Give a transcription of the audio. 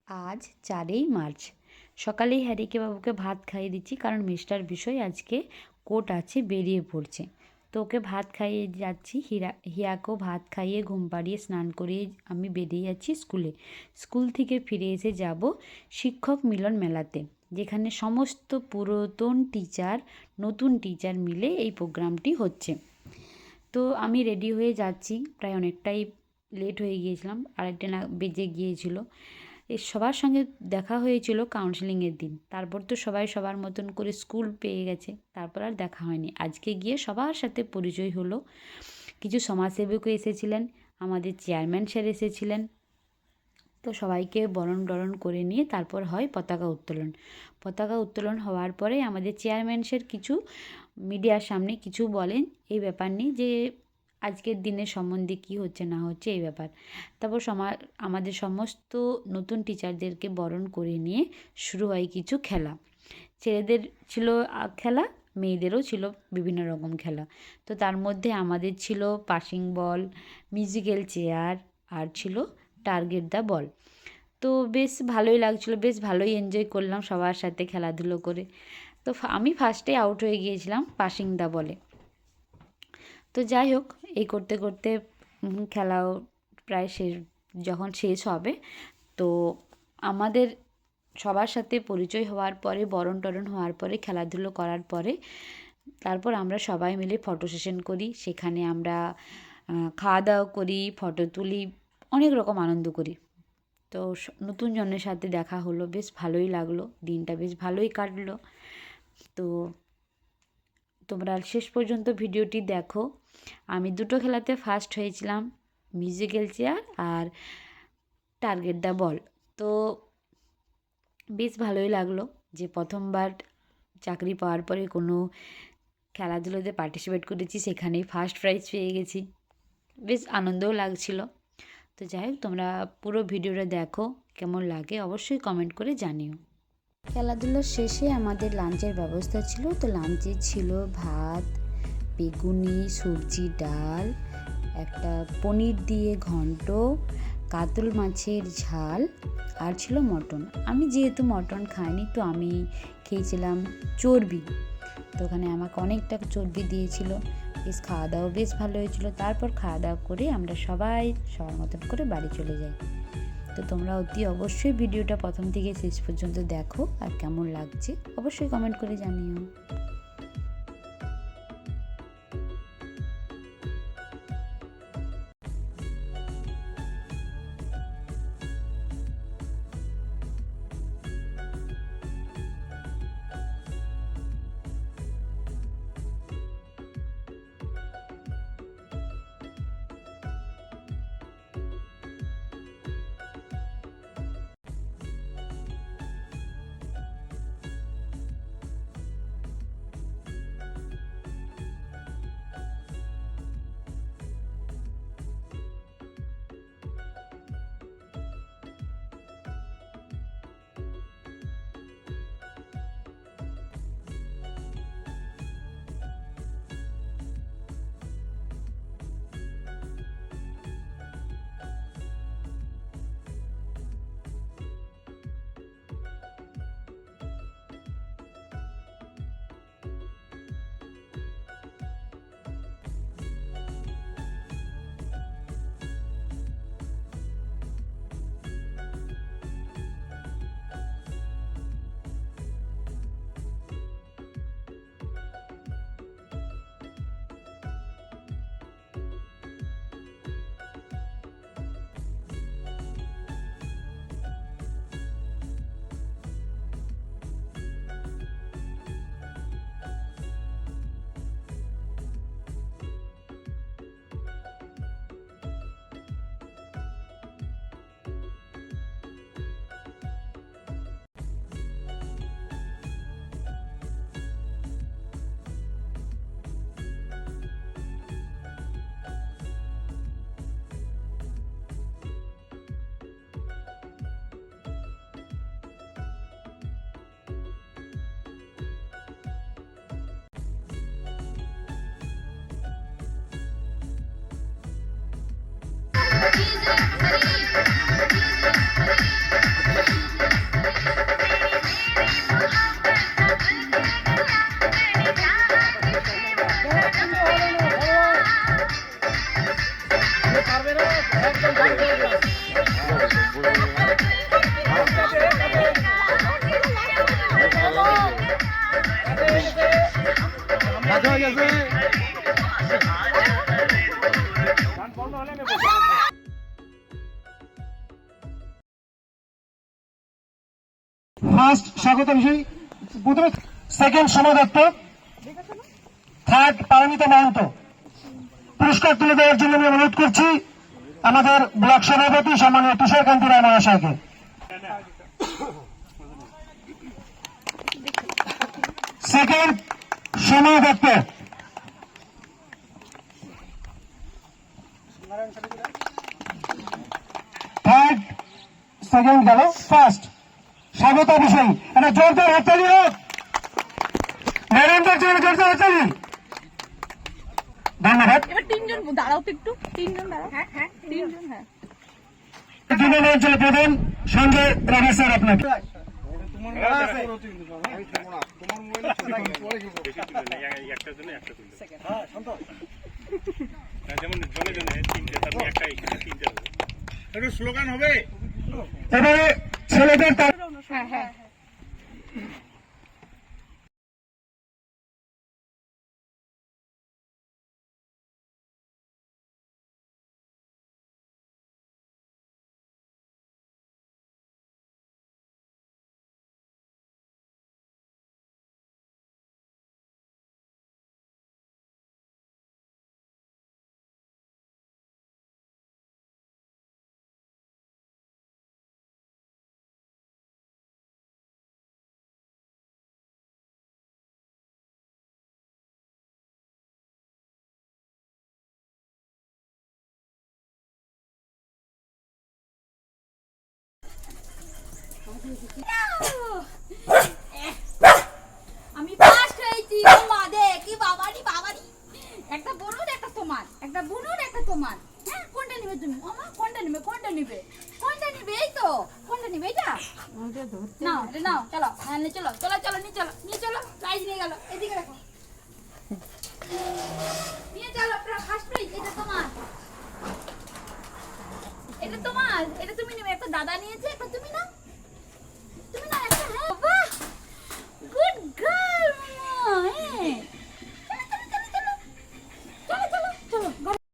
আজ 4ই মার্চ। সকালেই হ্যারিকে বাবুকে ভাত খাইয়ে দিচ্ছি, কারণ মিস্টার বিষয় আজকে কোর্ট আছে, বেরিয়ে পড়ছে। তো ওকে ভাত খাইয়ে যাচ্ছি, হিয়াকেও ভাত খাইয়ে ঘুম পাড়িয়ে স্নান করিয়ে আমি বেরিয়ে যাচ্ছি স্কুলে। স্কুল থেকে ফিরে এসে যাব শিক্ষক মিলন মেলাতে, যেখানে সমস্ত পুরাতন টিচার, নতুন টিচার মিলে এই প্রোগ্রামটি হচ্ছে। তো আমি রেডি হয়ে যাচ্ছি, প্রায় অনেকটাই লেট হয়ে গিয়েছিলাম, 2:30 বেজে গিয়েছিল। সবার সঙ্গে দেখা হয়েছিল কাউন্সেলিংয়ের দিন, তারপর তো সবাই সবার মতন করে স্কুল পেয়ে গেছে, তারপর আর দেখা হয়নি। আজকে গিয়ে সবার সাথে পরিচয় হলো। কিছু সমাজসেবকও এসেছিলেন, আমাদের চেয়ারম্যান স্যার এসেছিলেন। তো সবাইকে বরণ টরণ করে নিয়ে তারপর হয় পতাকা উত্তোলন। পতাকা উত্তোলন হওয়ার পরে আমাদের চেয়ারম্যান স্যার কিছু মিডিয়ার সামনে কিছু বলেন এই ব্যাপার নিয়ে, যে আজকের দিনের সম্বন্ধে কী হচ্ছে না হচ্ছে এই ব্যাপার। তারপর আমাদের সমস্ত নতুন টিচারদেরকে বরণ করে নিয়ে শুরু হয় কিছু খেলা। ছেলেদের ছিল খেলা, মেয়েদেরও ছিল বিভিন্ন রকম খেলা। তো তার মধ্যে আমাদের ছিল পাসিং বল, মিউজিক্যাল চেয়ার, আর ছিল টার্গেট দ্য বল। তো বেশ ভালোই লাগছিলো, বেশ ভালোই এনজয় করলাম সবার সাথে খেলাধুলো করে। তো আমি ফার্স্টে আউট হয়ে গিয়েছিলাম পাসিং দ্য বলে। তো যাই হোক, এই করতে করতে খেলাও প্রায় যখন শেষ হবে, তো আমাদের সবার সাথে পরিচয় হওয়ার পরে, বরণ টরণ হওয়ার পরে, খেলাধুলো করার পরে তারপর আমরা সবাই মিলে ফটো সেশন করি। সেখানে আমরা খাওয়া দাওয়া করি, ফটো তুলি, অনেক রকম আনন্দ করি। তো নতুন জনের সাথে দেখা হলো, বেশ ভালোই লাগলো, দিনটা বেশ ভালোই কাটলো। তো তোমরা শেষ পর্যন্ত ভিডিওটি দেখো। আমি দুটো খেলাতে ফার্স্ট হয়েছিলাম, মিউজিক্যাল চেয়ার আর টার্গেট দ্য বল। তো বেশ ভালোই লাগলো যে প্রথমবার চাকরি পাওয়ার পরে কোনো খেলাধুলোতে পার্টিসিপেট করেছি, সেখানেই ফার্স্ট প্রাইজ পেয়ে গেছি, বেশ আনন্দও লাগছিল। তো যাই হোক, তোমরা পুরো ভিডিওটা দেখো, কেমন লাগে অবশ্যই কমেন্ট করে জানিও। খেলাধুলার শেষে আমাদের লাঞ্চের ব্যবস্থা ছিল। তো লাঞ্চে ছিল ভাত, বেগুনি, সবজি, ডাল, একটা পনির দিয়ে ঘন্ট, কাতল মাছের ঝাল, আর ছিল মটন। আমি যেহেতু মটন খাইনি, তো আমি খেয়েছিলাম চর্বি। তো ওখানে আমাকে অনেকটা চর্বি দিয়েছিল। বেশ খাওয়া দাওয়া বেশ ভালো হয়েছিল। তারপর খাওয়া দাওয়া করে আমরা সবাই সবার মতন করে বাড়ি চলে যাই। তো তোমরা অতি অবশ্যই ভিডিওটা প্রথম থেকে শেষ পর্যন্ত দেখো, আর কেমন লাগছে অবশ্যই কমেন্ট করে জানিও। ফার্স্ট স্বাগত বিষয়, প্রথমে সেকেন্ড সোমা দত্ত, থার্ড পারমিতা মাহান্ত। পুরস্কার তুলে দেওয়ার জন্য আমি অনুরোধ করছি আমাদের ব্লক সভাপতি সম্মানীয় তুষারকান্তি রায় মহাশয়কে। Second Soma Dutta, third second গেল, ফার্স্ট স্বাগত বিষয়। এটা জোরদার হাততালি হোক ম্যাডামদের জন্য, জোরদার হাততালি। ধন্যবাদ। এবার তিনজন দাঁড়াও তো একটু, তিনজন দাঁড়াও। হ্যাঁ হ্যাঁ তিনজন, হ্যাঁ। যুবন অঞ্চল প্রধান সঙ্গে রবি স্যার আপনাকে। স্লোগান হবে এবারে ছেলেদের হ্যাঁ হ্যাঁ আমি ফার্স্ট হয়েছি। ও মা দে কি বাবারি বাবারি, একটা বুনুর একটা তোমার, একটা বুনুর একটা তোমার। হ্যাঁ কোনটা নেবে তুমি? ও মা কোনটা নেবে, কোনটা নেবে, কোনটা নেবে? এই তো কোনটা নেবে, এটা নাও, এটা নাও। চলো হ্যাঁ চলো চলো চলো নিয়ে চলো, নিয়ে চলো। প্রাইজ নিয়ে গেল, এদিকে রাখো, নিয়ে চলো। ফার্স্ট প্রাইজ এটা তোমার, এটা তোমার, এটা তুমি নেবে। একটা দাদা নিয়েছে, একটা তুমি নাও।